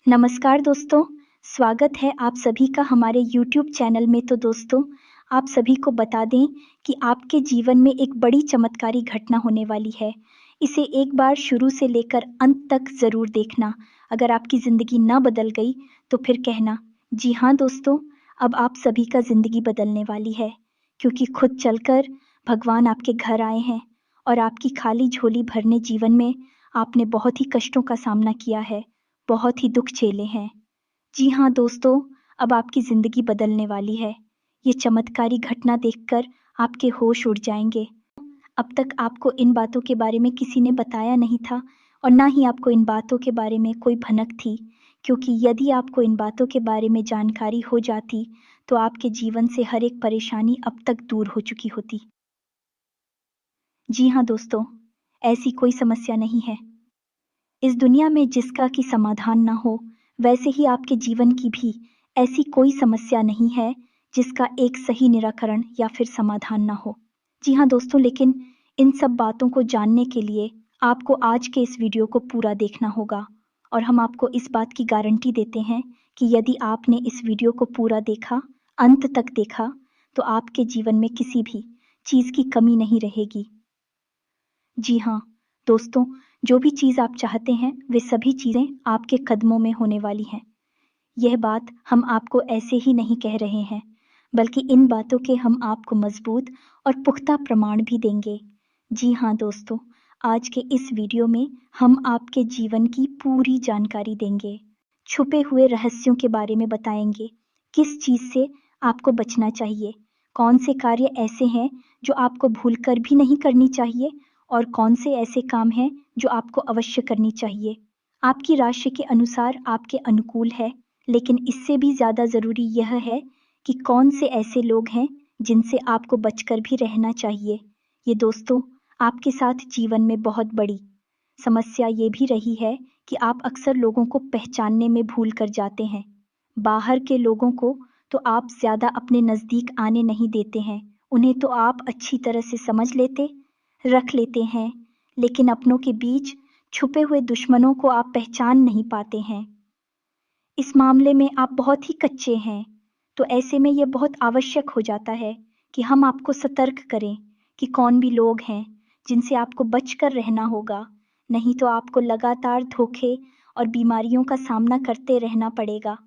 नमस्कार दोस्तों, स्वागत है आप सभी का हमारे यूट्यूब चैनल में। तो दोस्तों, आप सभी को बता दें कि आपके जीवन में एक बड़ी चमत्कारी घटना होने वाली है। इसे एक बार शुरू से लेकर अंत तक ज़रूर देखना। अगर आपकी ज़िंदगी ना बदल गई तो फिर कहना। जी हाँ दोस्तों, अब आप सभी का ज़िंदगी बदलने वाली है, क्योंकि खुद चलकर भगवान आपके घर आए हैं और आपकी खाली झोली भरने। जीवन में आपने बहुत ही कष्टों का सामना किया है, बहुत ही दुख झेले हैं। जी हाँ दोस्तों, अब आपकी ज़िंदगी बदलने वाली है। ये चमत्कारी घटना देखकर आपके होश उड़ जाएंगे। अब तक आपको इन बातों के बारे में किसी ने बताया नहीं था और ना ही आपको इन बातों के बारे में कोई भनक थी, क्योंकि यदि आपको इन बातों के बारे में जानकारी हो जाती तो आपके जीवन से हर एक परेशानी अब तक दूर हो चुकी होती। जी हाँ दोस्तों, ऐसी कोई समस्या नहीं है इस दुनिया में जिसका कि समाधान ना हो। वैसे ही आपके जीवन की भी ऐसी कोई समस्या नहीं है जिसका एक सही निराकरण या फिर समाधान ना हो। जी हाँ दोस्तों, लेकिन इन सब बातों को जानने के लिए आपको आज के इस वीडियो को पूरा देखना होगा और हम आपको इस बात की गारंटी देते हैं कि यदि आपने इस वीडियो को पूरा देखा, अंत तक देखा, तो आपके जीवन में किसी भी चीज़ की कमी नहीं रहेगी। जी हाँ दोस्तों, जो भी चीज़ आप चाहते हैं वे सभी चीज़ें आपके कदमों में होने वाली हैं। यह बात हम आपको ऐसे ही नहीं कह रहे हैं, बल्कि इन बातों के हम आपको मजबूत और पुख्ता प्रमाण भी देंगे। जी हाँ दोस्तों, आज के इस वीडियो में हम आपके जीवन की पूरी जानकारी देंगे, छुपे हुए रहस्यों के बारे में बताएंगे। किस चीज़ से आपको बचना चाहिए, कौन से कार्य ऐसे हैं जो आपको भूलकर भी नहीं करनी चाहिए और कौन से ऐसे काम हैं जो आपको अवश्य करनी चाहिए। आपकी राशि के अनुसार आपके अनुकूल है, लेकिन इससे भी ज़्यादा ज़रूरी यह है कि कौन से ऐसे लोग हैं जिनसे आपको बचकर भी रहना चाहिए। ये दोस्तों, आपके साथ जीवन में बहुत बड़ी समस्या ये भी रही है कि आप अक्सर लोगों को पहचानने में भूल कर जाते हैं। बाहर के लोगों को तो आप ज़्यादा अपने नज़दीक आने नहीं देते हैं, उन्हें तो आप अच्छी तरह से समझ रख लेते हैं, लेकिन अपनों के बीच छुपे हुए दुश्मनों को आप पहचान नहीं पाते हैं। इस मामले में आप बहुत ही कच्चे हैं, तो ऐसे में यह बहुत आवश्यक हो जाता है कि हम आपको सतर्क करें कि कौन भी लोग हैं जिनसे आपको बचकर रहना होगा, नहीं तो आपको लगातार धोखे और बीमारियों का सामना करते रहना पड़ेगा।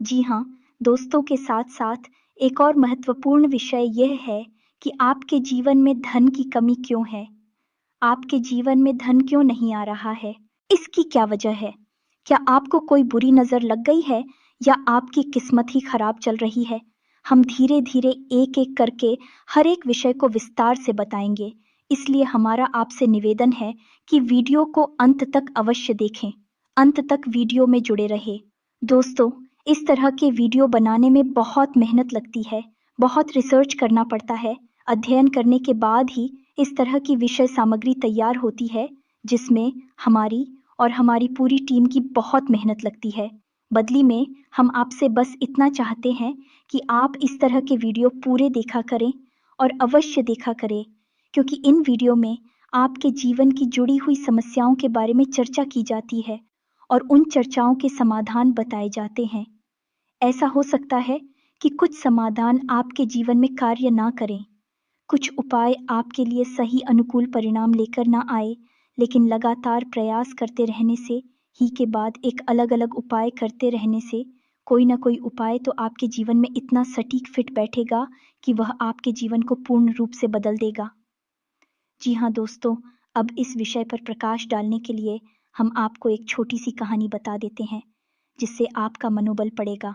जी हाँ दोस्तों, के साथ साथ एक और महत्वपूर्ण विषय यह है कि आपके जीवन में धन की कमी क्यों है। आपके जीवन में धन क्यों नहीं आ रहा है, इसकी क्या वजह है? क्या आपको कोई बुरी नज़र लग गई है या आपकी किस्मत ही खराब चल रही है? हम धीरे धीरे एक एक करके हर एक विषय को विस्तार से बताएंगे, इसलिए हमारा आपसे निवेदन है कि वीडियो को अंत तक अवश्य देखें, अंत तक वीडियो में जुड़े रहे। दोस्तों, इस तरह के वीडियो बनाने में बहुत मेहनत लगती है, बहुत रिसर्च करना पड़ता है। अध्ययन करने के बाद ही इस तरह की विषय सामग्री तैयार होती है, जिसमें हमारी और हमारी पूरी टीम की बहुत मेहनत लगती है। बदली में हम आपसे बस इतना चाहते हैं कि आप इस तरह के वीडियो पूरे देखा करें और अवश्य देखा करें, क्योंकि इन वीडियो में आपके जीवन की जुड़ी हुई समस्याओं के बारे में चर्चा की जाती है और उन चर्चाओं के समाधान बताए जाते हैं। ऐसा हो सकता है कि कुछ समाधान आपके जीवन में कार्य ना करें, कुछ उपाय आपके लिए सही अनुकूल परिणाम लेकर ना आए, लेकिन लगातार प्रयास करते रहने से ही के बाद एक अलग अलग उपाय करते रहने से कोई ना कोई उपाय तो आपके जीवन में इतना सटीक फिट बैठेगा कि वह आपके जीवन को पूर्ण रूप से बदल देगा। जी हाँ दोस्तों, अब इस विषय पर प्रकाश डालने के लिए हम आपको एक छोटी सी कहानी बता देते हैं, जिससे आपका मनोबल बढ़ेगा।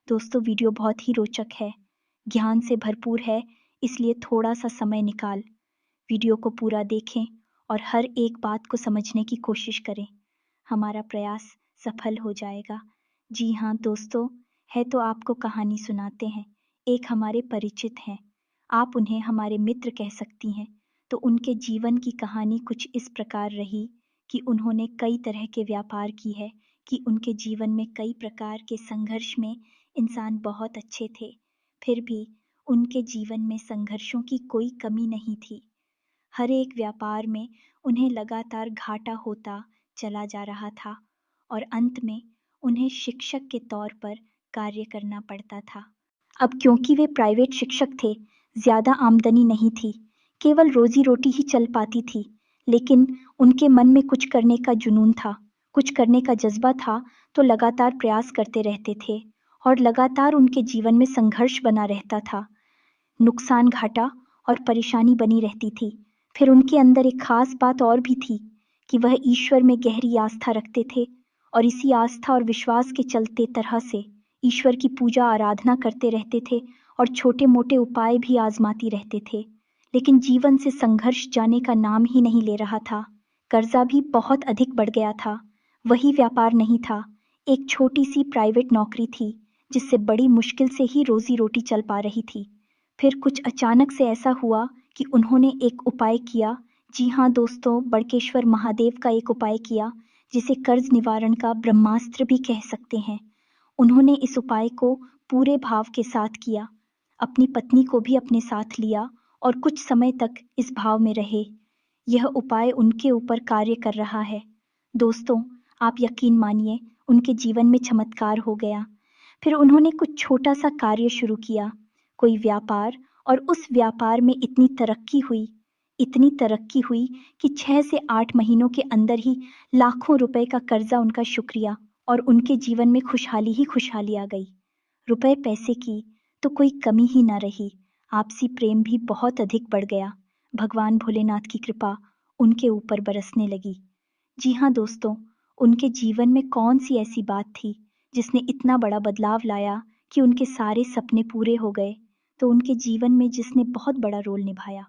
दोस्तों, वीडियो बहुत ही रोचक है, ज्ञान से भरपूर है, इसलिए थोड़ा सा समय निकाल वीडियो को पूरा देखें और हर एक बात को समझने की कोशिश करें। हमारा प्रयास सफल हो जाएगा। जी हाँ दोस्तों, है तो आपको कहानी सुनाते हैं। एक हमारे परिचित हैं, आप उन्हें हमारे मित्र कह सकती हैं। तो उनके जीवन की कहानी कुछ इस प्रकार रही कि उन्होंने कई तरह के व्यापार की है, कि उनके जीवन में कई प्रकार के संघर्ष में इंसान बहुत अच्छे थे, फिर भी उनके जीवन में संघर्षों की कोई कमी नहीं थी। हर एक व्यापार में उन्हें लगातार घाटा होता चला जा रहा था और अंत में उन्हें शिक्षक के तौर पर कार्य करना पड़ता था। अब क्योंकि वे प्राइवेट शिक्षक थे, ज़्यादा आमदनी नहीं थी, केवल रोजी-रोटी ही चल पाती थी, लेकिन उनके मन में कुछ करने का जुनून था, कुछ करने का जज़्बा था, तो लगातार प्रयास करते रहते थे और लगातार उनके जीवन में संघर्ष बना रहता था। नुकसान, घाटा और परेशानी बनी रहती थी। फिर उनके अंदर एक खास बात और भी थी कि वह ईश्वर में गहरी आस्था रखते थे और इसी आस्था और विश्वास के चलते तरह से ईश्वर की पूजा आराधना करते रहते थे और छोटे-मोटे उपाय भी आजमाती रहते थे। लेकिन जीवन से संघर्ष जाने का नाम ही नहीं ले रहा था। कर्जा भी बहुत अधिक बढ़ गया था। वही व्यापार नहीं था, एक छोटी-सी प्राइवेट नौकरी थी, जिससे बड़ी मुश्किल से ही रोजी-रोटी चल पा रही थी। फिर कुछ अचानक से ऐसा हुआ कि उन्होंने एक उपाय किया। जी हाँ दोस्तों, बड़केश्वर महादेव का एक उपाय किया, जिसे कर्ज निवारण का ब्रह्मास्त्र भी कह सकते हैं। उन्होंने इस उपाय को पूरे भाव के साथ किया, अपनी पत्नी को भी अपने साथ लिया और कुछ समय तक इस भाव में रहे। यह उपाय उनके ऊपर कार्य कर रहा है। दोस्तों, आप यकीन मानिए, उनके जीवन में चमत्कार हो गया। फिर उन्होंने कुछ छोटा-सा कार्य शुरू किया, कोई व्यापार, और उस व्यापार में इतनी तरक्की हुई कि 6 से 8 महीनों के अंदर ही लाखों रुपए का कर्जा उनका शुक्रिया और उनके जीवन में खुशहाली ही खुशहाली आ गई। रुपए पैसे की तो कोई कमी ही ना रही, आपसी प्रेम भी बहुत अधिक बढ़ गया। भगवान भोलेनाथ की कृपा उनके ऊपर बरसने लगी। जी हाँ दोस्तों, उनके जीवन में कौन सी ऐसी बात थी जिसने इतना बड़ा बदलाव लाया कि उनके सारे सपने पूरे हो गए? तो उनके जीवन में जिसने बहुत बड़ा रोल निभाया,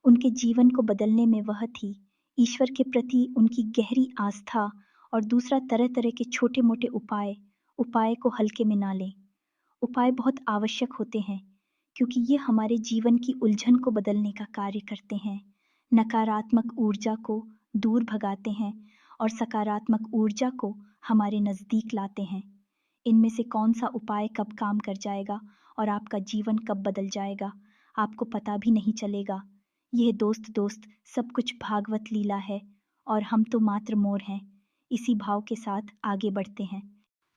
उनके जीवन को बदलने में, वह थी ईश्वर के प्रति उनकी गहरी आस्था और दूसरा तरह-तरह के छोटे-मोटे उपाय को हल्के में ना लें। उपाय बहुत आवश्यक होते हैं क्योंकि ये हमारे जीवन की उलझन को बदलने का कार्य करते हैं, नकारात्मक ऊर्जा को दूर भगाते हैं और सकारात्मक ऊर्जा को हमारे नज़दीक लाते हैं। इनमें से कौन सा उपाय कब काम कर जाएगा और आपका जीवन कब बदल जाएगा, आपको पता भी नहीं चलेगा। यह दोस्त सब कुछ भागवत लीला है और हम तो मात्र मोर हैं। इसी भाव के साथ आगे बढ़ते हैं।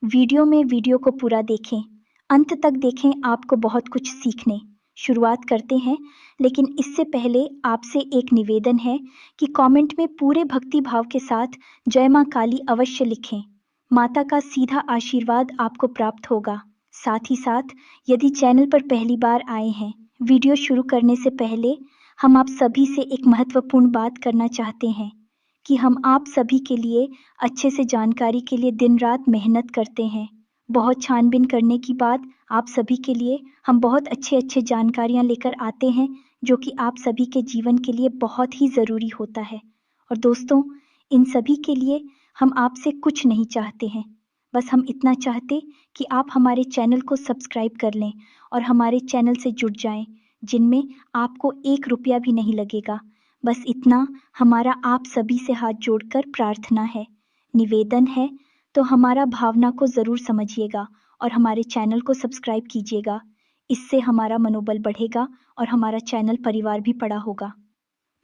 वीडियो को पूरा देखें, अंत तक देखें, आपको बहुत कुछ सीखने। शुरुआत करते हैं, लेकिन इससे पहले आपसे एक निवेदन है कि कमेंट में पूरे भक्ति भाव के साथ जय मां काली अवश्य लिखें। माता का सीधा आशीर्वाद आपको प्राप्त होगा। साथ ही साथ यदि चैनल पर पहली बार आए हैं, वीडियो शुरू करने से पहले हम आप सभी से एक महत्वपूर्ण बात करना चाहते हैं कि हम आप सभी के लिए अच्छे से जानकारी के लिए दिन रात मेहनत करते हैं। बहुत छानबीन करने के बाद आप सभी के लिए हम बहुत अच्छे जानकारियाँ लेकर आते हैं, जो कि आप सभी के जीवन के लिए बहुत ही ज़रूरी होता है। और दोस्तों, इन सभी के लिए हम आपसे कुछ नहीं चाहते हैं, बस हम इतना चाहते कि आप हमारे चैनल को सब्सक्राइब कर लें और हमारे चैनल से जुड़ जाएं, जिनमें आपको 1 रुपया भी नहीं लगेगा। बस इतना हमारा आप सभी से हाथ जोड़कर प्रार्थना है, निवेदन है, तो हमारा भावना को ज़रूर समझिएगा और हमारे चैनल को सब्सक्राइब कीजिएगा। इससे हमारा मनोबल बढ़ेगा और हमारा चैनल परिवार भी बड़ा होगा।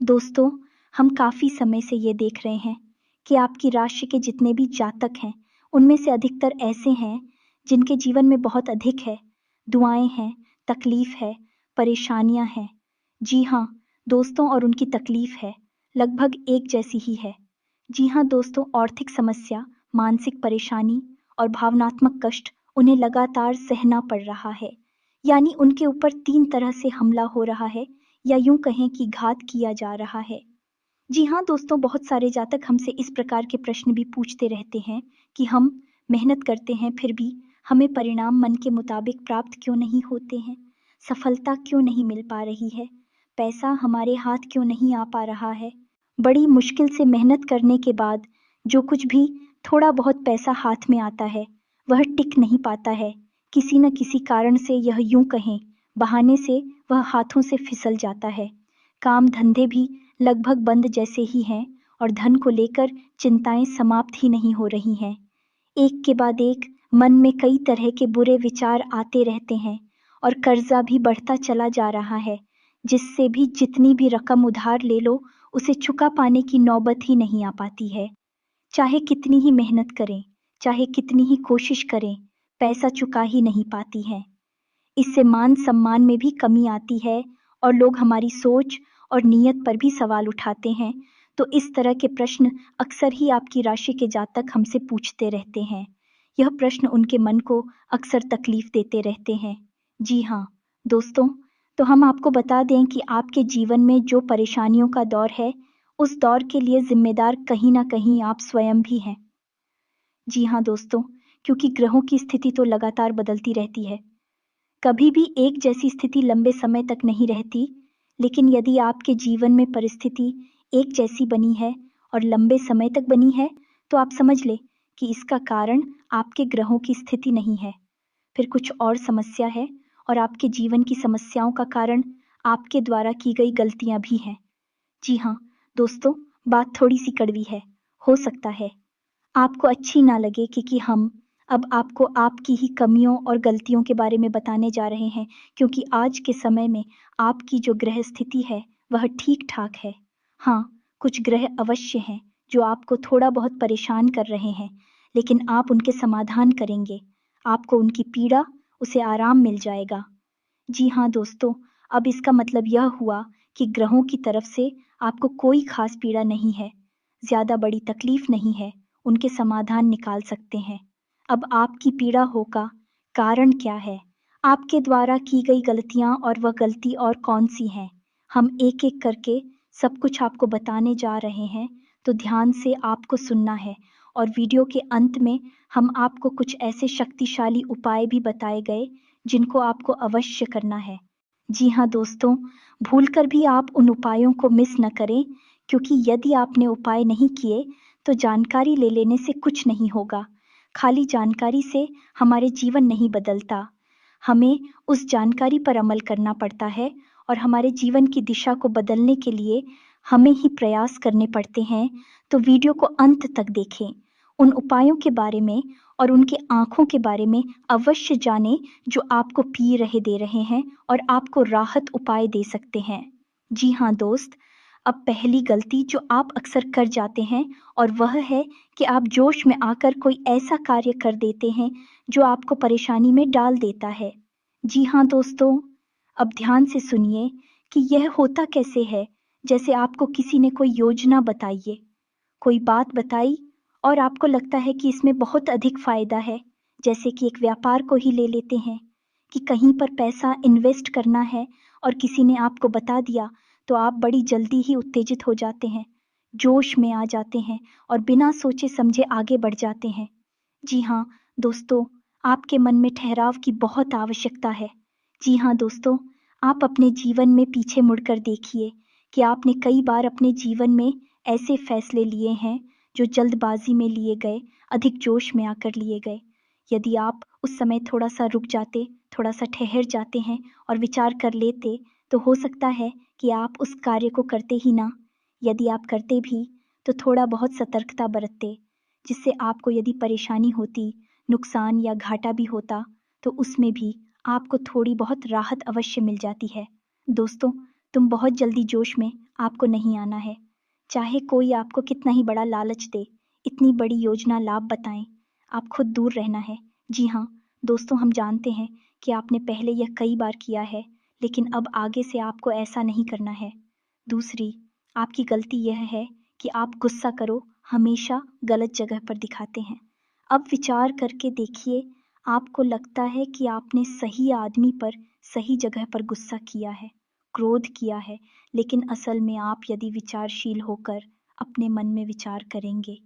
दोस्तों, हम काफ़ी समय से ये देख रहे हैं कि आपकी राशि के जितने भी जातक हैं, उनमें से अधिकतर ऐसे हैं जिनके जीवन में बहुत अधिक है, दुआएं हैं, तकलीफ है, परेशानियां हैं। जी हाँ दोस्तों, और उनकी तकलीफ है लगभग एक जैसी ही है। जी हाँ दोस्तों, आर्थिक समस्या, मानसिक परेशानी और भावनात्मक कष्ट उन्हें लगातार सहना पड़ रहा है। यानी उनके ऊपर 3 तरह से हमला हो रहा है, या यूं कहें कि घात किया जा रहा है। जी हाँ दोस्तों, बहुत सारे जातक हमसे इस प्रकार के प्रश्न भी पूछते रहते हैं कि हम मेहनत करते हैं, फिर भी हमें परिणाम मन के मुताबिक प्राप्त क्यों नहीं होते हैं, सफलता क्यों नहीं मिल पा रही है, पैसा हमारे हाथ क्यों नहीं आ पा रहा है। बड़ी मुश्किल से मेहनत करने के बाद जो कुछ भी थोड़ा बहुत पैसा हाथ में आता है, वह टिक नहीं पाता है। किसी न किसी कारण से, यह यूं कहें बहाने से, वह हाथों से फिसल जाता है। काम धंधे भी लगभग बंद जैसे ही हैं और धन को लेकर चिंताएं समाप्त ही नहीं हो रही हैं। एक के बाद एक मन में कई तरह के बुरे विचार आते रहते हैं और कर्जा भी बढ़ता चला जा रहा है, जिससे भी जितनी भी रकम उधार ले लो, उसे चुका पाने की नौबत ही नहीं आ पाती है। चाहे कितनी ही मेहनत करें, चाहे कितनी ही कोशिश करें, पैसा चुका ही नहीं पाती हैं। इससे मान सम्मान में भी कमी आती है और लोग हमारी सोच और नीयत पर भी सवाल उठाते हैं। तो इस तरह के प्रश्न अक्सर ही आपकी राशि के जातक हमसे पूछते रहते हैं। यह प्रश्न उनके मन को अक्सर तकलीफ देते रहते हैं। जी हाँ दोस्तों, तो हम आपको बता दें कि आपके जीवन में जो परेशानियों का दौर है, उस दौर के लिए जिम्मेदार कहीं ना कहीं आप स्वयं भी हैं। जी हाँ दोस्तों, क्योंकि ग्रहों की स्थिति तो लगातार बदलती रहती है। कभी भी एक जैसी स्थिति लंबे समय तक नहीं रहती, लेकिन यदि आपके जीवन में परिस्थिति एक जैसी बनी है और लंबे समय तक बनी है, तो आप समझ ले कि इसका कारण आपके ग्रहों की स्थिति नहीं है, फिर कुछ और समस्या है। और आपके जीवन की समस्याओं का कारण आपके द्वारा की गई गलतियां भी हैं। जी हाँ दोस्तों, बात थोड़ी सी कड़वी है, हो सकता है आपको अच्छी ना लगे कि हम अब आपको आपकी ही कमियों और गलतियों के बारे में बताने जा रहे हैं, क्योंकि आज के समय में आपकी जो ग्रह स्थिति है वह ठीक ठाक है। हाँ, कुछ ग्रह अवश्य हैं जो आपको थोड़ा बहुत परेशान कर रहे हैं, लेकिन आप उनके समाधान करेंगे, आपको उनकी पीड़ा, उसे आराम मिल जाएगा। जी हाँ दोस्तों, अब इसका मतलब यह हुआ कि ग्रहों की तरफ से आपको कोई खास पीड़ा नहीं है, ज्यादा बड़ी तकलीफ नहीं है, उनके समाधान निकाल सकते हैं। अब आपकी पीड़ा होगा कारण क्या है, आपके द्वारा की गई गलतियां और वह गलती और कौन सी है, हम एक एक करके सब कुछ आपको बताने जा रहे हैं। तो ध्यान से आपको सुनना है और वीडियो के अंत में हम आपको कुछ ऐसे शक्तिशाली उपाय भी बताए गए जिनको आपको अवश्य करना है। जी हाँ दोस्तों, भूलकर भी आप उन उपायों को मिस न करें, क्योंकि यदि आपने उपाय नहीं किए तो जानकारी ले लेने से कुछ नहीं होगा। खाली जानकारी से हमारे जीवन नहीं बदलता, हमें उस जानकारी पर अमल करना पड़ता है और हमारे जीवन की दिशा को बदलने के लिए हमें ही प्रयास करने पड़ते हैं। तो वीडियो को अंत तक देखें, उन उपायों के बारे में और उनके आंखों के बारे में अवश्य जानें जो आपको पी रहे दे रहे हैं और आपको राहत उपाय दे सकते हैं। जी हाँ दोस्त, अब पहली गलती जो आप अक्सर कर जाते हैं और वह है कि आप जोश में आकर कोई ऐसा कार्य कर देते हैं जो आपको परेशानी में डाल देता है। जी हाँ दोस्तों, अब ध्यान से सुनिए कि यह होता कैसे है। जैसे आपको किसी ने कोई योजना बताई है, कोई बात बताई और आपको लगता है कि इसमें बहुत अधिक फायदा है। जैसे कि एक व्यापार को ही ले लेते हैं कि कहीं पर पैसा इन्वेस्ट करना है और किसी ने आपको बता दिया, तो आप बड़ी जल्दी ही उत्तेजित हो जाते हैं, जोश में आ जाते हैं और बिना सोचे समझे आगे बढ़ जाते हैं। जी हाँ दोस्तों, आपके मन में ठहराव की बहुत आवश्यकता है। जी हाँ दोस्तों, आप अपने जीवन में पीछे मुड़कर देखिए कि आपने कई बार अपने जीवन में ऐसे फैसले लिए हैं जो जल्दबाजी में लिए गए, अधिक जोश में आकर लिए गए। यदि आप उस समय थोड़ा सा रुक जाते, थोड़ा सा ठहर जाते हैं और विचार कर लेते, तो हो सकता है कि आप उस कार्य को करते ही ना। यदि आप करते भी तो थोड़ा बहुत सतर्कता बरतते, जिससे आपको यदि परेशानी होती, नुकसान या घाटा भी होता, तो उसमें भी आपको थोड़ी बहुत राहत अवश्य मिल जाती है। दोस्तों, तुम बहुत जल्दी जोश में आपको नहीं आना है। चाहे कोई आपको कितना ही बड़ा लालच दे, इतनी बड़ी योजना लाभ बताएं, आप खुद दूर रहना है। जी हाँ दोस्तों, हम जानते हैं कि आपने पहले यह कई बार किया है, लेकिन अब आगे से आपको ऐसा नहीं करना है। दूसरी, आपकी गलती यह है कि आप गुस्सा करो हमेशा गलत जगह पर दिखाते हैं। अब विचार करके देखिए, आपको लगता है कि आपने सही आदमी पर सही जगह पर गुस्सा किया है, क्रोध किया है, लेकिन असल में आप यदि विचारशील होकर अपने मन में विचार करेंगे,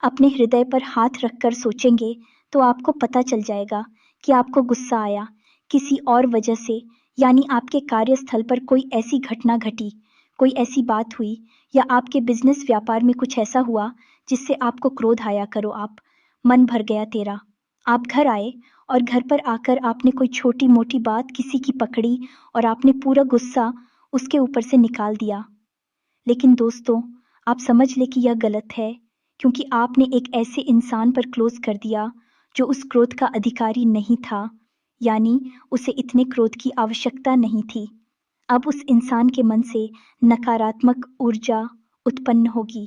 अपने हृदय पर हाथ रखकर सोचेंगे, तो आपको पता चल जाएगा कि आपको गुस्सा आया किसी और वजह से, यानी आपके कार्यस्थल पर कोई ऐसी घटना घटी, कोई ऐसी बात हुई, या आपके बिजनेस व्यापार में कुछ ऐसा हुआ जिससे आपको क्रोध आया करो, आप मन भर गया तेरा। आप घर आए और घर पर आकर आपने कोई छोटी मोटी बात किसी की पकड़ी और आपने पूरा गुस्सा उसके ऊपर से निकाल दिया। लेकिन दोस्तों, आप समझ ले कि यह गलत है, क्योंकि आपने एक ऐसे इंसान पर क्लोज कर दिया जो उस क्रोध का अधिकारी नहीं था, यानी उसे इतने क्रोध की आवश्यकता नहीं थी। अब उस इंसान के मन से नकारात्मक ऊर्जा उत्पन्न होगी।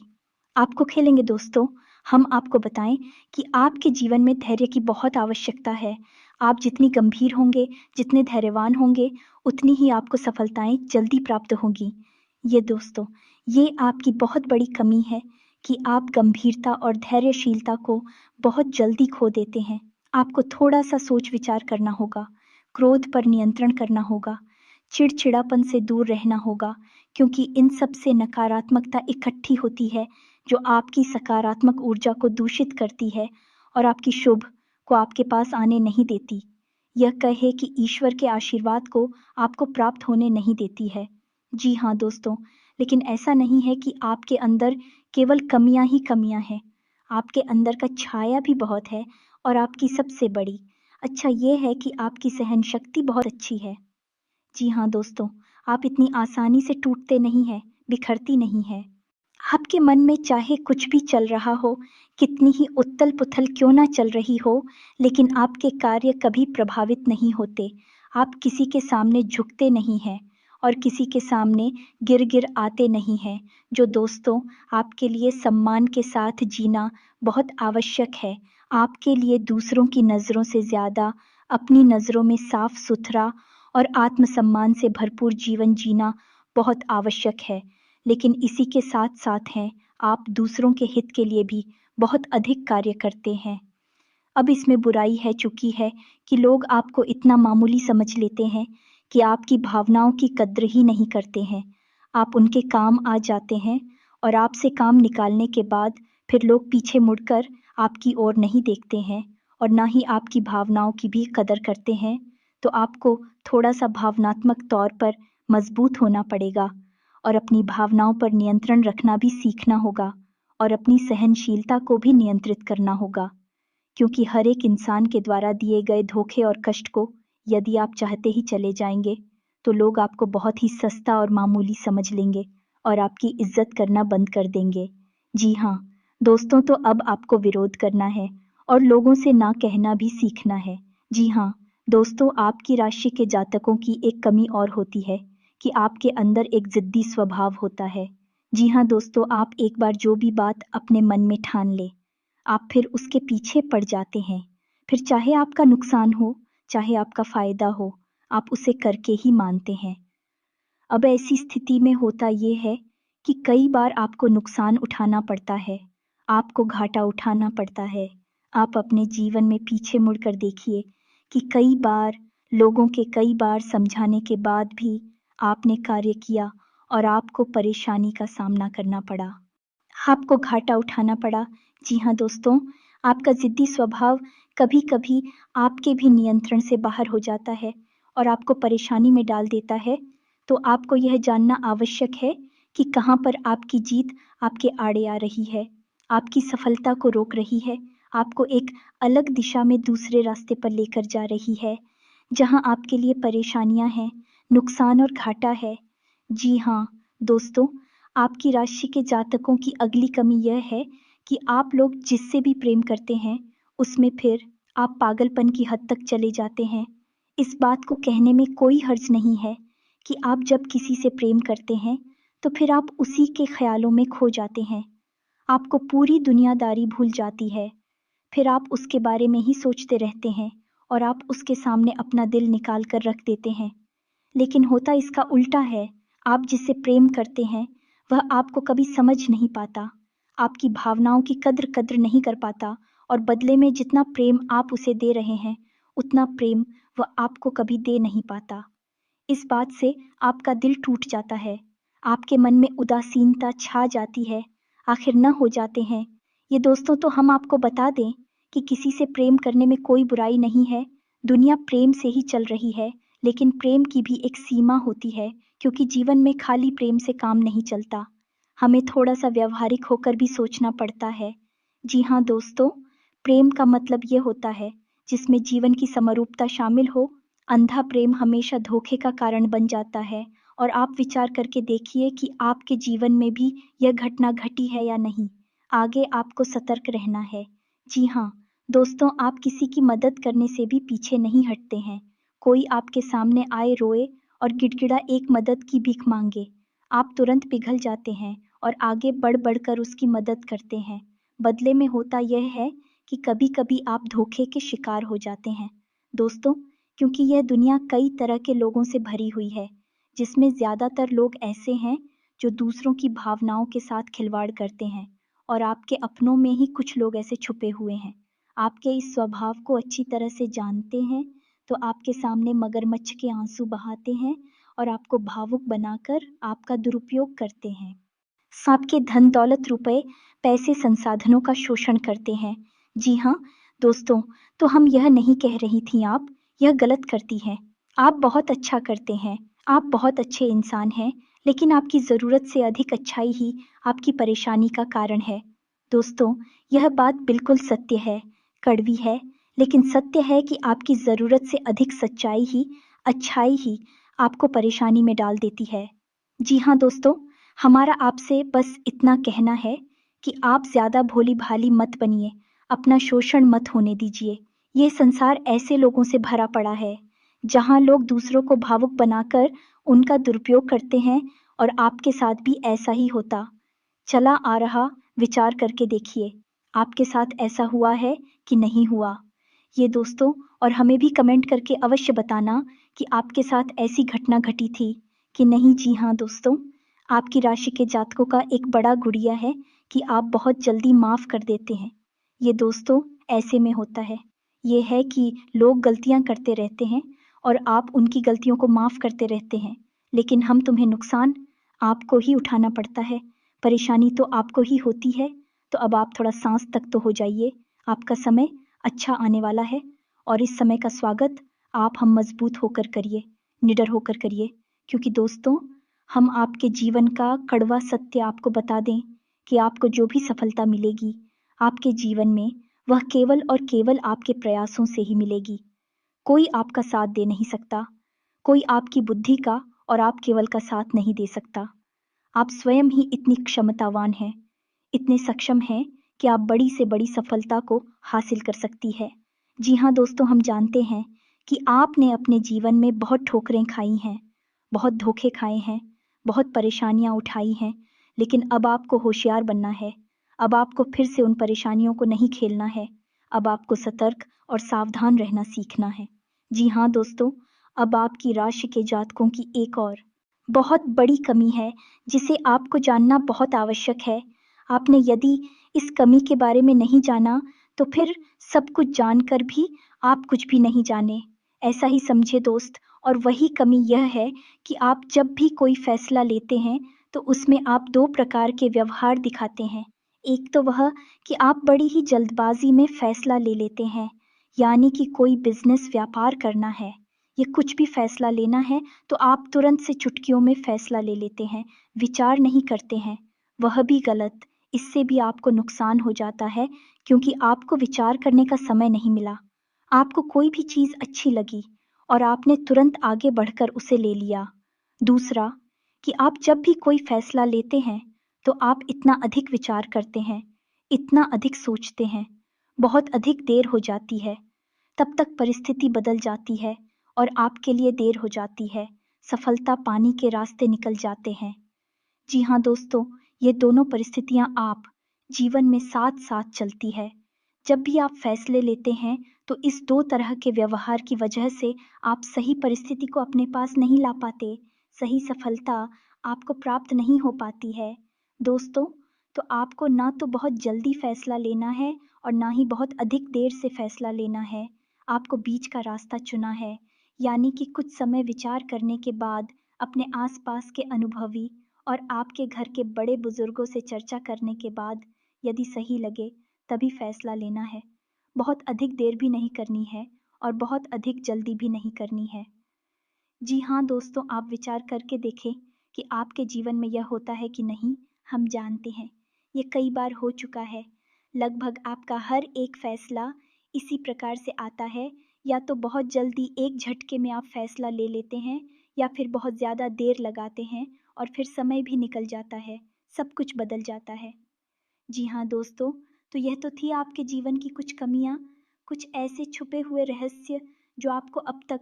आपको खेलेंगे दोस्तों, हम आपको बताएं कि आपके जीवन में धैर्य की बहुत आवश्यकता है। आप जितनी गंभीर होंगे, जितने धैर्यवान होंगे, उतनी ही आपको सफलताएं जल्दी प्राप्त होंगी। ये दोस्तों, ये आपकी बहुत बड़ी कमी है कि आप गंभीरता और धैर्यशीलता को बहुत जल्दी खो देते हैं। आपको थोड़ा सा सोच विचार करना होगा, क्रोध पर नियंत्रण करना होगा, चिड़चिड़ापन से दूर रहना होगा, क्योंकि इन सब से नकारात्मकता इकट्ठी होती है जो आपकी सकारात्मक ऊर्जा को दूषित करती है और आपकी शुभ को आपके पास आने नहीं देती। यह कहे कि ईश्वर के आशीर्वाद को आपको प्राप्त होने नहीं देती है। जी हाँ दोस्तों, लेकिन ऐसा नहीं है कि आपके अंदर केवल कमियां ही कमियां हैं। आपके अंदर का छाया भी बहुत है और आपकी सबसे बड़ी अच्छा ये है कि आपकी सहन शक्ति बहुत अच्छी है। जी हाँ दोस्तों, आप इतनी आसानी से टूटते नहीं हैं, बिखरती नहीं है। आपके मन में चाहे कुछ भी चल रहा हो, कितनी ही उथल-पुथल क्यों ना चल रही हो, लेकिन आपके कार्य कभी प्रभावित नहीं होते। आप किसी के सामने झुकते नहीं हैं और किसी के सामने गिर-गिर आते नहीं हैं। जो दोस्तों, आपके लिए सम्मान के साथ जीना बहुत आवश्यक है। आपके लिए दूसरों की नज़रों से ज़्यादा अपनी नज़रों में साफ-सुथरा और आत्मसम्मान से भरपूर जीवन जीना बहुत आवश्यक है। लेकिन इसी के साथ-साथ हैं, आप दूसरों के हित के लिए भी बहुत अधिक कार्य करते हैं। अब इसमें बुराई है चुकी है कि लोग आपको इतना मामूली समझ लेते हैं कि आपकी भावनाओं की कद्र ही नहीं करते हैं। आप उनके काम आ जाते हैं और आपसे काम निकालने के बाद फिर लोग पीछे मुड़कर आपकी ओर नहीं देखते हैं और ना ही आपकी भावनाओं की भी कदर करते हैं। तो आपको थोड़ा-सा भावनात्मक तौर पर मजबूत होना पड़ेगा और अपनी भावनाओं पर नियंत्रण रखना भी सीखना होगा और अपनी सहनशीलता को भी नियंत्रित करना होगा। क्योंकि हर एक इंसान के द्वारा दिए गए धोखे और कष्ट को यदि आप चाहते ही चले जाएंगे, तो लोग आपको बहुत ही सस्ता और मामूली समझ लेंगे और आपकी इज्जत करना बंद कर देंगे। जी हाँ, दोस्तों तो अब आपको विरोध करना है और लोगों से ना कहना भी सीखना है। जी हाँ, दोस्तों आपकी राशि के जातकों की एक कमी और होती है कि आपके अंदर एक ज़िद्दी स्वभाव होता है। जी हाँ दोस्तों, आप एक बार जो भी बात अपने मन में ठान लें, आप फिर उसके पीछे पड़ जाते हैं। फिर चाहे आपका नुकसान हो, चाहे आपका फ़ायदा हो, आप उसे करके ही मानते हैं। अब ऐसी स्थिति में होता ये है कि कई बार आपको नुकसान उठाना पड़ता है, आपको घाटा उठाना पड़ता है। आप अपने जीवन में पीछे मुड़कर देखिए कि कई बार लोगों के कई बार समझाने के बाद भी आपने कार्य किया और आपको परेशानी का सामना करना पड़ा। आपको घाटा उठाना पड़ा। जी हाँ दोस्तों, आपका ज़िद्दी स्वभाव कभी-कभी आपके भी नियंत्रण से बाहर हो जाता है और आपको परेशानी में डाल देता है। तो आपको यह जानना आवश्यक है कि कहाँ पर आपकी जीत आपके आड़े आ रही है, आपकी सफलता को रोक रही है, आपको एक अलग दिशा में दूसरे रास्ते पर लेकर जा रही है, जहाँ आपके लिए परेशानियाँ हैं, नुकसान और घाटा है। जी हाँ, दोस्तों, आपकी राशि के जातकों की अगली कमी यह है कि आप लोग जिससे भी प्रेम करते हैं, उसमें फिर आप पागलपन की हद तक चले जाते हैं। इस बात को कहने में कोई हर्ज नहीं है कि आप जब किसी से प्रेम करते हैं, तो फिर आप उसी के ख़्यालों में खो जाते हैं। आपको पूरी दुनियादारी भूल जाती है। फिर आप उसके बारे में ही सोचते रहते हैं और आप उसके सामने अपना दिल निकाल कर रख देते हैं। लेकिन होता इसका उल्टा है, आप जिससे प्रेम करते हैं, वह आपको कभी समझ नहीं पाता, आपकी भावनाओं की कद्र नहीं कर पाता और बदले में जितना प्रेम आप उसे दे रहे हैं, उतना प्रेम वह आपको कभी दे नहीं पाता। इस बात से आपका दिल टूट जाता है, आपके मन में उदासीनता छा जाती है, आखिर न हो जाते हैं। ये दोस्तों तो हम आपको बता दें कि किसी से प्रेम करने में कोई बुराई नहीं है, दुनिया प्रेम से ही चल रही है, लेकिन प्रेम की भी एक सीमा होती है, क्योंकि जीवन में खाली प्रेम से काम नहीं चलता। हमें थोड़ा-सा व्यावहारिक होकर भी सोचना पड़ता है। जी हाँ दोस्तों, प्रेम का मतलब ये होता है, जिसमें जीवन की समरूपता शामिल हो। अंधा प्रेम हमेशा धोखे का कारण बन जाता है और आप विचार करके देखिए कि आपके जीवन में भी यह घटना घटी है या नहीं। आगे आपको सतर्क रहना है। जी हाँ, दोस्तों आप किसी की मदद करने से भी पीछे नहीं हटते हैं। कोई आपके सामने आए रोए और गिड़गिड़ा एक मदद की भीख मांगे, आप तुरंत पिघल जाते हैं और आगे बढ़ बढ़कर उसकी मदद करते हैं। बदले में होता यह है कि कभी-कभी आप धोखे के शिकार हो जाते हैं। दोस्तों, क्योंकि यह दुनिया कई तरह के लोगों से भरी हुई है, जिसमें ज़्यादातर लोग ऐसे हैं जो दूसरों की भावनाओं के साथ खिलवाड़ करते हैं और आपके अपनों में ही कुछ लोग ऐसे छुपे हुए हैं। आपके इस स्वभाव को अच्छी तरह से जानते हैं, तो आपके सामने मगरमच्छ के आंसू बहाते हैं और आपको भावुक बनाकर आपका दुरुपयोग करते हैं। आपके धन दौलत रुपए पैसे संसाधनों का शोषण करते हैं। जी हाँ दोस्तों, तो हम यह नहीं कह रही थी आप यह गलत करती हैं। आप बहुत अच्छा करते हैं, आप बहुत अच्छे इंसान हैं, लेकिन आपकी ज़रूरत से अधिक अच्छाई ही आपकी परेशानी का कारण है। दोस्तों, यह बात बिल्कुल सत्य है, कड़वी है, लेकिन सत्य है कि आपकी ज़रूरत से अधिक सच्चाई ही, अच्छाई ही आपको परेशानी में डाल देती है। जी हाँ दोस्तों, हमारा आपसे बस इतना कहना है कि आप ज़्यादा भोली-भाली मत बनिए, अपना शोषण मत होने दीजिए। ये संसार ऐसे लोगों से भरा पड़ा है, जहाँ लोग दूसरों को भावुक बनाकर उनका दुरुपयोग करते हैं और आपके साथ भी ऐसा ही होता चला आ रहा विचार करके देखिए, आपके साथ ऐसा हुआ है कि नहीं हुआ? ये दोस्तों और हमें भी कमेंट करके अवश्य बताना कि आपके साथ ऐसी घटना घटी थी कि नहीं। जी हाँ दोस्तों, आपकी राशि के जातकों का एक बड़ा गुड़िया है कि आप बहुत जल्दी माफ़ कर देते हैं। ये दोस्तों ऐसे में होता है। ये है कि लोग गलतियाँ करते रहते हैं और आप उनकी गलतियों को माफ़ करते रहते हैं, लेकिन हम तुम्हें नुकसान आपको ही उठाना पड़ता है, परेशानी तो आपको ही होती है। तो अब आप थोड़ा साँस तक तो हो जाइए, आपका समय अच्छा आने वाला है और इस समय का स्वागत आप हम मज़बूत होकर करिए, निडर होकर करिए, क्योंकि दोस्तों हम आपके जीवन का कड़वा सत्य आपको बता दें कि आपको जो भी सफलता मिलेगी आपके जीवन में, वह केवल और केवल आपके प्रयासों से ही मिलेगी। कोई आपका साथ दे नहीं सकता, कोई आपकी बुद्धि का और आप केवल का साथ नहीं दे सकता। आप स्वयं ही इतनी क्षमतावान हैं, इतने सक्षम हैं कि आप बड़ी से बड़ी सफलता को हासिल कर सकती है। जी हाँ दोस्तों, हम जानते हैं कि आपने अपने जीवन में बहुत ठोकरें खाई हैं, बहुत धोखे खाए हैं, बहुत परेशानियाँ उठाई हैं, लेकिन अब आपको होशियार बनना है। अब आपको फिर से उन परेशानियों को नहीं खेलना है। अब आपको सतर्क और सावधान रहना सीखना है। जी हाँ दोस्तों, अब आपकी राशि के जातकों की एक और बहुत बड़ी कमी है, जिसे आपको जानना बहुत आवश्यक है। आपने यदि इस कमी के बारे में नहीं जाना, तो फिर सब कुछ जानकर भी आप कुछ भी नहीं जाने, ऐसा ही समझे दोस्त। और वही कमी यह है कि आप जब भी कोई फैसला लेते हैं, तो उसमें आप 2 प्रकार के व्यवहार दिखाते हैं। एक तो वह कि आप बड़ी ही जल्दबाज़ी में फैसला ले लेते हैं, यानी कि कोई बिज़नेस व्यापार करना है, या कुछ भी फैसला लेना है, तो आप तुरंत से चुटकियों में फैसला ले लेते हैं, विचार नहीं करते हैं। वह भी गलत, इससे भी आपको नुकसान हो जाता है, क्योंकि आपको विचार करने का समय नहीं मिला। आपको कोई भी चीज़ अच्छी लगी और आपने तुरंत आगे बढ़कर उसे ले लिया। दूसरा कि आप जब भी कोई फैसला लेते हैं, तो आप इतना अधिक विचार करते हैं, इतना अधिक सोचते हैं, बहुत अधिक देर हो जाती है, तब तक परिस्थिति बदल जाती है और आपके लिए देर हो जाती है, सफलता पाने के रास्ते निकल जाते हैं। जी हाँ दोस्तों, ये दोनों परिस्थितियाँ आप जीवन में साथ-साथ चलती है। जब भी आप फैसले लेते हैं, तो इस 2 तरह के व्यवहार की वजह से आप सही परिस्थिति को अपने पास नहीं ला पाते, सही सफलता आपको प्राप्त नहीं हो पाती है। दोस्तों, तो आपको ना तो बहुत जल्दी फैसला लेना है और ना ही बहुत अधिक देर से फैसला लेना है। आपको बीच का रास्ता चुना है, यानी कि कुछ समय विचार करने के बाद अपने आस-पास के अनुभवी और आपके घर के बड़े बुजुर्गों से चर्चा करने के बाद यदि सही लगे, तभी फैसला लेना है। बहुत अधिक देर भी नहीं करनी है और बहुत अधिक जल्दी भी नहीं करनी है। जी हाँ दोस्तों, आप विचार करके देखें कि आपके जीवन में यह होता है कि नहीं। हम जानते हैं, ये कई बार हो चुका है। लगभग आपका हर एक फैसला इसी प्रकार से आता है, या तो बहुत जल्दी एक झटके में आप फैसला ले लेते हैं, या फिर बहुत ज़्यादा देर लगाते हैं और फिर समय भी निकल जाता है, सब कुछ बदल जाता है। जी हाँ दोस्तों, तो यह तो थी आपके जीवन की कुछ कमियाँ, कुछ ऐसे छुपे हुए रहस्य जो आपको अब तक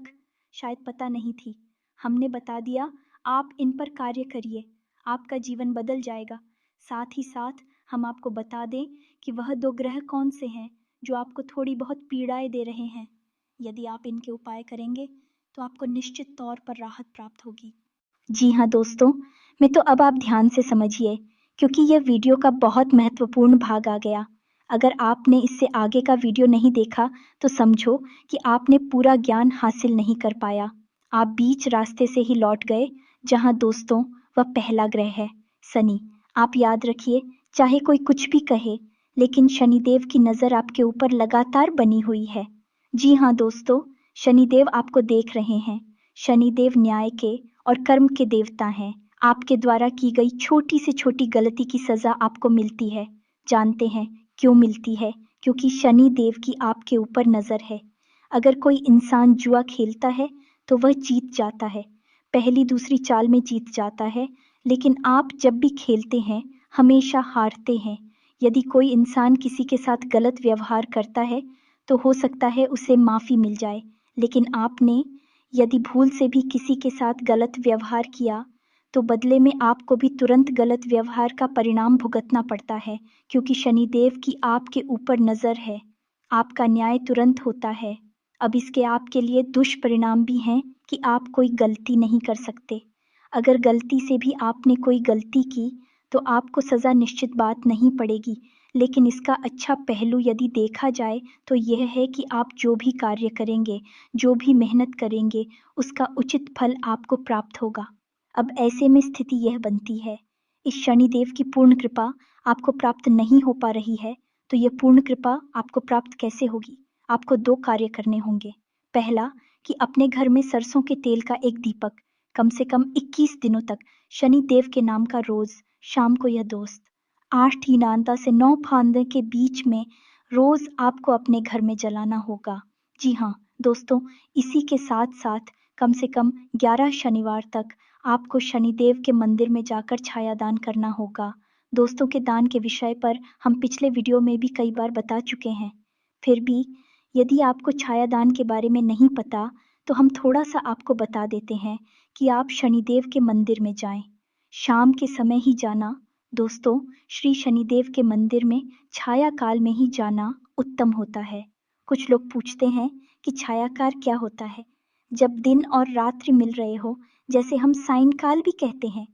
शायद पता नहीं थी। हमने बता दिया, आप इन पर कार्य करिए, आपका जीवन बदल जाएगा। साथ ही साथ हम आपको बता दें कि वह 2 ग्रह कौन से हैं जो आपको थोड़ी बहुत पीड़ाएं दे रहे हैं। यदि आप इनके उपाय करेंगे तो आपको निश्चित तौर पर राहत प्राप्त होगी। जी हाँ दोस्तों, मैं तो अब आप ध्यान से समझिए, क्योंकि यह वीडियो का बहुत महत्वपूर्ण भाग आ गया। अगर आपने इससे आगे का वीडियो नहीं देखा तो समझो कि आपने पूरा ज्ञान हासिल नहीं कर पाया। आप बीच रास्ते से ही लौट गए। जहाँ दोस्तों वह पहला ग्रह है शनि। आप याद रखिए, चाहे कोई कुछ भी कहे, लेकिन शनिदेव की नज़र आपके ऊपर लगातार बनी हुई है। जी हाँ दोस्तों, शनिदेव आपको देख रहे हैं। शनिदेव न्याय के और कर्म के देवता हैं। आपके द्वारा की गई छोटी से छोटी गलती की सजा आपको मिलती है। जानते हैं क्यों मिलती है? क्योंकि शनि देव की आपके ऊपर नजर है। अगर कोई इंसान जुआ खेलता है तो वह जीत जाता है, पहली दूसरी चाल में जीत जाता है, लेकिन आप जब भी खेलते हैं हमेशा हारते हैं। यदि कोई इंसान किसी के साथ गलत व्यवहार करता है तो हो सकता है उसे माफी मिल जाए, लेकिन आपने यदि भूल से भी किसी के साथ गलत व्यवहार किया तो बदले में आपको भी तुरंत गलत व्यवहार का परिणाम भुगतना पड़ता है, क्योंकि शनिदेव की आपके ऊपर नजर है। आपका न्याय तुरंत होता है। अब इसके आपके लिए दुष्परिणाम भी हैं कि आप कोई गलती नहीं कर सकते। अगर गलती से भी आपने कोई गलती की तो आपको सजा निश्चित बात नहीं पड़ेगी, लेकिन इसका अच्छा पहलू यदि देखा जाए तो यह है कि आप जो भी कार्य करेंगे, जो भी मेहनत करेंगे, उसका उचित फल आपको प्राप्त होगा। अब ऐसे में स्थिति यह बनती है, इस शनिदेव की पूर्ण कृपा आपको प्राप्त नहीं हो पा रही है, तो यह पूर्ण कृपा आपको प्राप्त कैसे होगी? आपको 2 कार्य करने होंगे। पहला, कि अपने घर में सरसों के तेल का एक दीपक कम से कम 21 दिनों तक शनि देव के नाम का रोज शाम को, यह दोस्त 8 हीनांता से 9 फांदे के बीच में रोज आपको अपने घर में जलाना होगा। जी हाँ दोस्तों, इसी के साथ साथ कम से कम 11 शनिवार तक आपको शनिदेव के मंदिर में जाकर छाया दान करना होगा। दोस्तों के दान के विषय पर हम पिछले वीडियो में भी कई बार बता चुके हैं। फिर भी यदि आपको छाया दान के बारे में नहीं पता तो हम थोड़ा सा आपको बता देते हैं कि आप शनिदेव के मंदिर में जाएं। शाम के समय ही जाना दोस्तों, श्री शनिदेव के मंदिर में छाया काल में ही जाना उत्तम होता है। कुछ लोग पूछते हैं कि छायाकार क्या होता है? जब दिन और रात्रि मिल रहे हो, जैसे हम सायंकाल भी कहते हैं,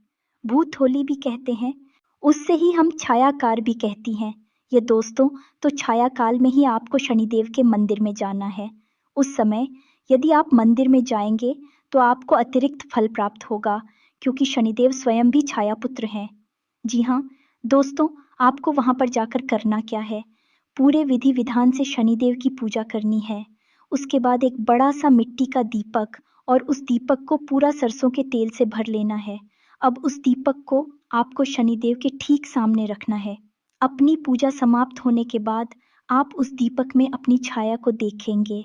भूत होली भी कहते हैं, उससे ही हम छायाकार भी कहती हैं। ये दोस्तों, तो छाया काल में ही आपको शनिदेव के मंदिर में जाना है। उस समय यदि आप मंदिर में जाएंगे तो आपको अतिरिक्त फल प्राप्त होगा, क्योंकि शनिदेव स्वयं भी छाया पुत्र हैं। जी हाँ दोस्तों, आपको वहां पर जाकर करना क्या है? पूरे विधि विधान से शनिदेव की पूजा करनी है। उसके बाद एक बड़ा सा मिट्टी का दीपक, और उस दीपक को पूरा सरसों के तेल से भर लेना है। अब उस दीपक को आपको शनिदेव के ठीक सामने रखना है। अपनी पूजा समाप्त होने के बाद आप उस दीपक में अपनी छाया को देखेंगे।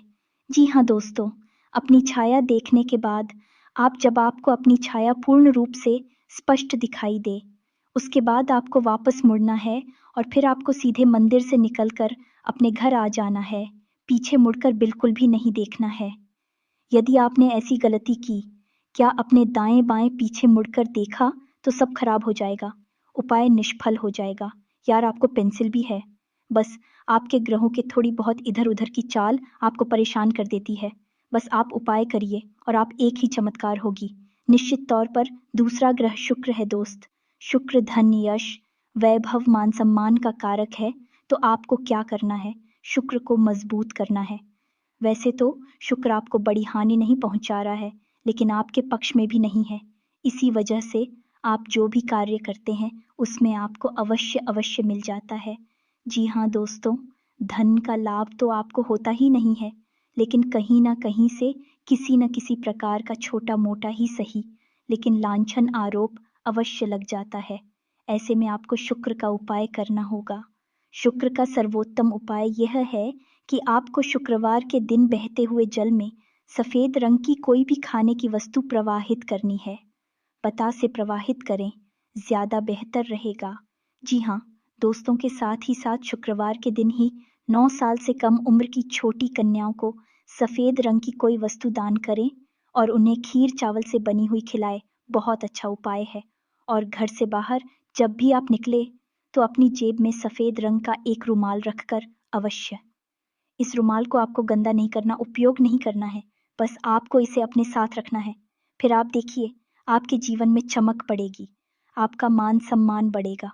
जी हाँ दोस्तों, अपनी छाया देखने के बाद जब आपको अपनी छाया पूर्ण रूप से स्पष्ट दिखाई दे, उसके बाद आपको वापस मुड़ना है और फिर आपको सीधे मंदिर से निकलकर अपने घर आ जाना है। पीछे मुड़कर बिल्कुल भी नहीं देखना है। यदि आपने ऐसी गलती की, क्या अपने दाएं बाएं पीछे मुड़कर देखा, तो सब खराब हो जाएगा, उपाय निष्फल हो जाएगा। यार, आपको पेंसिल भी है, बस आपके ग्रहों के थोड़ी बहुत इधर उधर की चाल आपको परेशान कर देती है। बस आप उपाय करिए और आप एक ही चमत्कार होगी। निश्चित तौर पर दूसरा ग्रह शुक्र है दोस्त। शुक्र धन, यश, वैभव, मान सम्मान का कारक है। तो आपको क्या करना है? शुक्र को मजबूत करना है। वैसे तो शुक्र आपको बड़ी हानि नहीं पहुंचा रहा है, लेकिन आपके पक्ष में भी नहीं है। इसी वजह से आप जो भी कार्य करते हैं उसमें आपको अवश्य अवश्य मिल जाता है। जी हाँ दोस्तों, धन का लाभ तो आपको होता ही नहीं है, लेकिन कहीं ना कहीं से किसी न किसी प्रकार का छोटा मोटा ही सही, लेकिन लांछन आरोप अवश्य लग जाता है। ऐसे में आपको शुक्र का उपाय करना होगा। शुक्र का सर्वोत्तम उपाय यह है कि आपको शुक्रवार के दिन बहते हुए जल में सफेद रंग की कोई भी खाने की वस्तु प्रवाहित करनी है। पता से प्रवाहित करें, ज्यादा बेहतर रहेगा। जी हाँ दोस्तों, के साथ ही साथ शुक्रवार के दिन ही 9 साल से कम उम्र की छोटी कन्याओं को सफेद रंग की कोई वस्तु दान करें और उन्हें खीर चावल से बनी हुई खिलाएं। बहुत अच्छा उपाय है। और घर से बाहर जब भी आप निकले तो अपनी जेब में सफ़ेद रंग का एक रुमाल रखकर अवश्य। इस रुमाल को आपको गंदा नहीं करना, उपयोग नहीं करना है, बस आपको इसे अपने साथ रखना है। फिर आप देखिए, आपके जीवन में चमक पड़ेगी, आपका मान-सम्मान बढ़ेगा।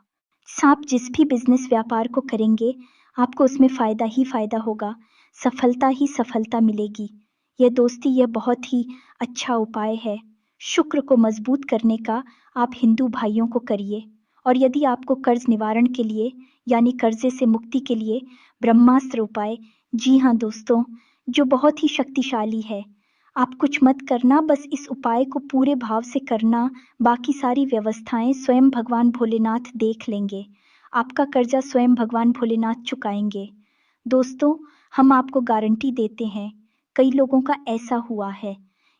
आप जिस भी बिज़नेस व्यापार को करेंगे, आपको उसमें फ़ायदा ही फ़ायदा होगा, सफलता ही सफलता मिलेगी। यह दोस्ती यह बहुत ही अच्छा उपाय है। शुक्र को मज़बूत करने का आप हिंदू भाइयों को करिए। और यदि आपको कर्ज़ निवारण के लिए यानी कर्ज़े से मुक्ति के लिए ब्रह्मास्त्र उपाय, जी हाँ दोस्तों, जो बहुत ही शक्तिशाली है। आप कुछ मत करना, बस इस उपाय को पूरे भाव से करना, बाकी सारी व्यवस्थाएं स्वयं भगवान भोलेनाथ देख लेंगे। आपका कर्जा स्वयं भगवान भोलेनाथ चुकाएंगे। दोस्तों, हम आपको गारंटी देते हैं, कई लोगों का ऐसा हुआ है।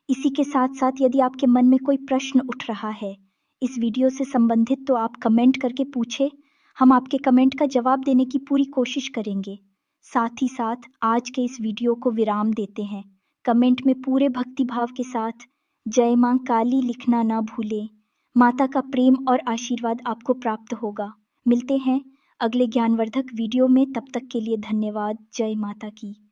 इसी के साथ-साथ यदि आपके मन में कोई प्रश्न उठ रहा है, इस वीडियो से संबंधित तो आप कमेंट करके पूछे, हम आपके कमेंट का जवाब देने की पूरी कोशिश करेंगे। साथ ही साथ आज के इस वीडियो को विराम देते हैं। कमेंट में पूरे भक्ति भाव के साथ जय मां काली लिखना ना भूलें। माता का प्रेम और आशीर्वाद आपको प्राप्त होगा। मिलते हैं अगले ज्ञानवर्धक वीडियो में, तब तक के लिए धन्यवाद। जय माता की।